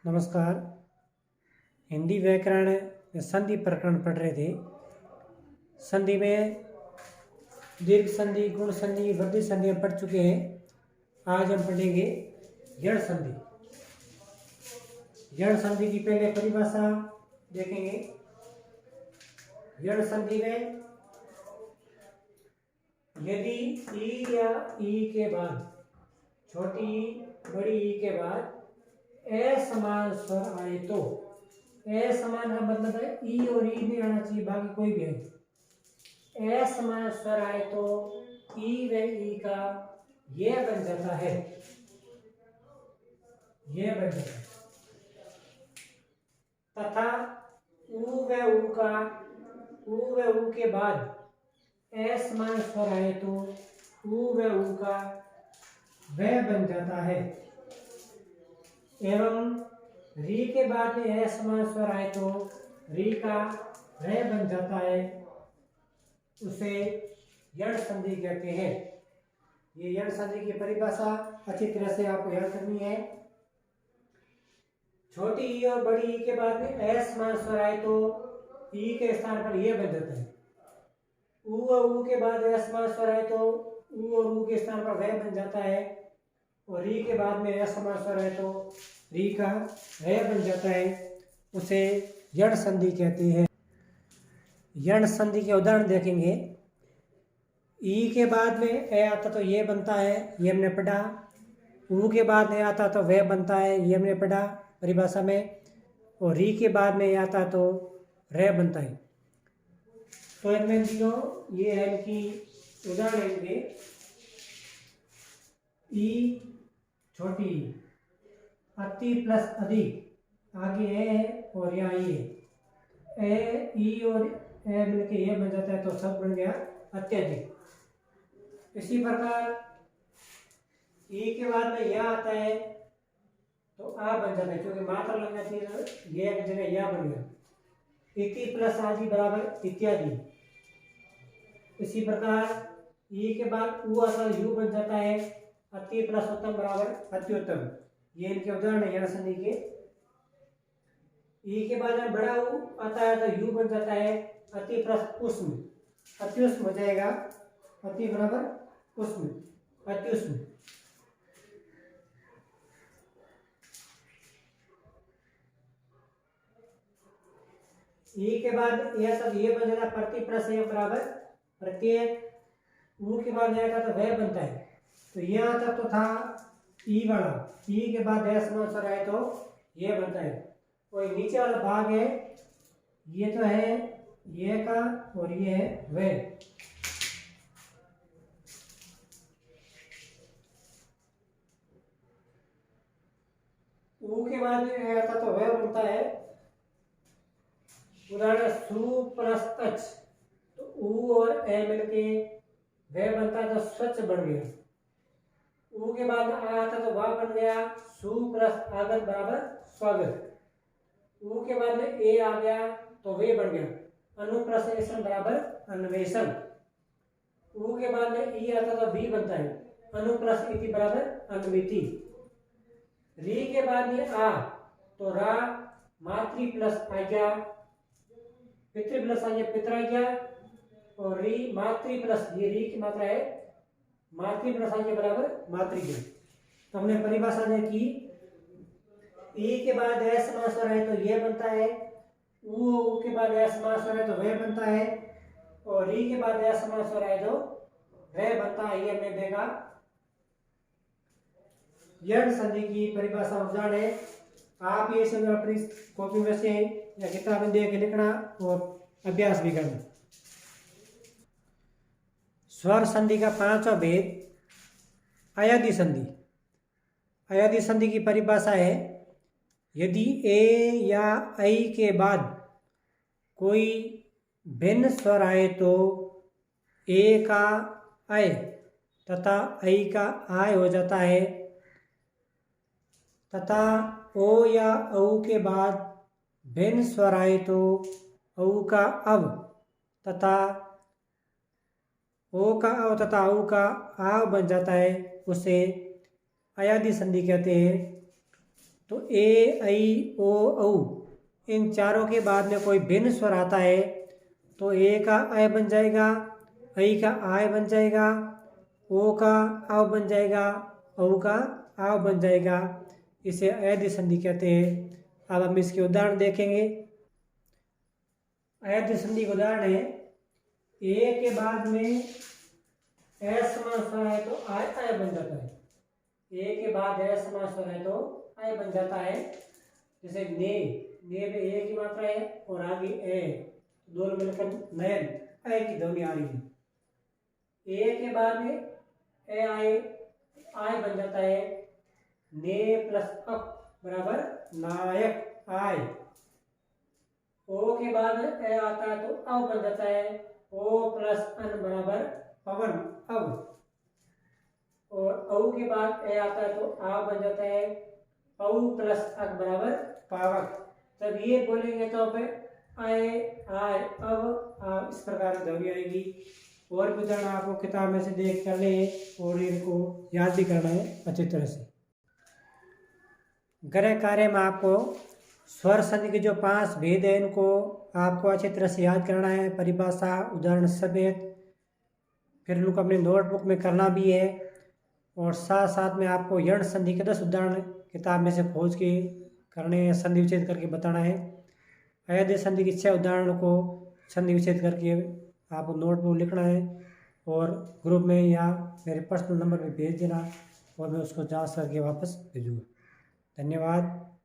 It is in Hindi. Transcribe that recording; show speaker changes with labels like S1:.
S1: नमस्कार। हिंदी व्याकरण में संधि प्रकरण पढ़ रहे थे। संधि में दीर्घ संधि, गुण संधि, वृद्धि संधि हम पढ़ चुके हैं। आज हम पढ़ेंगे यण संधि। यण संधि की पहले परिभाषा देखेंगे। यण संधि में यदि ई या ई के बाद, छोटी ई बड़ी ई के बाद असमान स्वर आए तो, असमान का मतलब है ई और ई नहीं आना चाहिए, बाकी कोई भी है। असमान स्वर आए तो ई व ई का ये बन जाता है, ये बन जाता है। तथा उ व उ का, उ व उ के बाद असमान स्वर आए तो उ व उ का वह बन जाता है। एवं री के बाद में असमान स्वर आए तो री का वह बन जाता है, उसे यण संधि कहते हैं। ये यण संधि की परिभाषा अच्छी तरह से आपको याद करनी है। छोटी ई और बड़ी ई के बाद में असमान स्वर आए तो ई के स्थान पर यह बन जाता है। उ और उ के बाद असमान स्वर आए तो उ और उ के स्थान पर वह बन जाता है, और री के बाद में असमान स्वर है तो री का वह बन जाता है, उसे यण संधि कहते हैं। यण संधि के उदाहरण देखेंगे। ई के बाद में ए आता तो ये बनता है, ये हमने पढ़ा। उ के बाद में आता तो वह बनता है, ये हमने पढ़ा परिभाषा में। और री के बाद में आता तो रह बनता है। तो इनमें जो ये है कि उदाहरण लेंगे। ई छोटी अति प्लस अधिक, आगे ए है और यहाँ ई है। ए ई और ए मिलके ये बन जाता है तो सब बन गया अत्यधिक। इसी प्रकार ई के बाद में यह आता है तो आ बन जाता है, क्योंकि मात्रा लगना चाहिए, ये एक जगह यह बन गया। इति प्लस आदि बराबर इत्यादि। इसी प्रकार ई के बाद उ आता है, यू बन जाता है। अति प्लस उत्तम बराबर अत्युत्तम। ये इनके उदाहरण है यण संधि के। ई के बाद में बड़ा उ आता है तो यू बन जाता है। अति प्लस उष्म, अत्युष्म हो जाएगा। अति बराबर उष्म, अत्युष्म। ई के बाद यह सब ये बन जाता प्रति प्लस एक बराबर प्रत्येक। उ के बाद आएगा तो वह बनता है। तो यहाँ तक तो था ई वाला। ई के बाद असमान स्वर आए तो ये बनता है। और नीचे वाला भाग है, ये तो है ये का और ये है वह। उ के बाद में आता तो वह बनता है। उदाहरण सु प्लस अच, तो उ और ए मिलके वह बनता है तो स्वच्छ बन गया। उ के बाद आ आता तो वाह बन गया। सु प्लस आगत बराबर स्वागत। उ के बाद में ए आ गया तो वे बन गया। अनुप्रवेशन बराबर अन्वेषण। उ के बाद में ई आता तो वी बनता है। अनुप्रस्थ इति बराबर अन्विति। री के बाद में आ तो रा, मातृ प्लस आज्ञा, पितृ प्लस आज्ञा पितराज्ञा। और री मातृ प्लस, ये री की मात्रा है, मातृ प्लस आज्ञा बराबर मातृज्ञा। तो हमने परिभाषा देखी। ई के बाद असमान स्वर है तो ये बनता है। उ के बाद असमान स्वर है तो वह बनता है। और री के बाद असमान स्वर है तो वह बनता है, ये हमने देखा। यण संधि की परिभाषा उदाहरण है। आप ये सब अपनी कॉपी में से या किताब में देख के लिखना और अभ्यास भी करना। स्वर संधि का पांचवा भेद अयादि संधि। अयादि संधि की परिभाषा है। यदि ए या ऐ के बाद कोई भिन्न स्वर आए तो ए का ऐ तथा ऐ का आय हो जाता है, तथा ओ या औ के बाद भिन्न स्वर आए तो औ का अव तथा ओ का अव तथा औ का आव बन जाता है, उसे अयादि संधि कहते हैं। तो ए, ऐ, ओ, औ इन चारों के बाद में कोई भिन्न स्वर आता है तो ए का अ बन जाएगा, ऐ का आय बन जाएगा, ओ का आव बन जाएगा, औ का आव बन जाएगा। इसे अवैध संधि कहते हैं। अब हम इसके उदाहरण देखेंगे। अवैध संधि का उदाहरण है, ए के बाद में ए समान स्वर है तो आय आय बन जाता है। ए के बाद ए समान स्वर है तो आय बन जाता है। जैसे ने में ए की मात्रा है और आगे ए, दोनों मिलकर नयन ए की ध्वनि आ रही है। ए के बाद में ए आय बन जाता है। ने प्लस अप बराबर नायक आय। ओ के बाद ए आता है तो अव बन जाता है। ओ प्लस अन बराबर पवन अव। और औ के बाद ए आता है तो आ बन जाता है। औ प्लस अक बराबर पावक। जब ये बोलेंगे तो आए आय अब आ, इस प्रकार की ध्वनि आएगी। और भी उदाहरण आपको किताब में से देख कर ले और इनको याद भी करना है अच्छी तरह से। गृह कार्य में आपको स्वर संधि के जो 5 भेद है इनको आपको अच्छी तरह से याद करना है, परिभाषा, उदाहरण समेत। फिर इनको अपने नोटबुक में करना भी है और साथ साथ में आपको यण संधि के 10 उदाहरण किताब में से खोज के करने हैं, संधि विच्छेद करके बताना है। अवैध संधि की 6 उदाहरणों को संधि विच्छेद करके आपको नोटबुक लिखना है और ग्रुप में या मेरे पर्सनल नंबर पे भेज देना और मैं उसको जांच करके वापस भेजूँगा। धन्यवाद।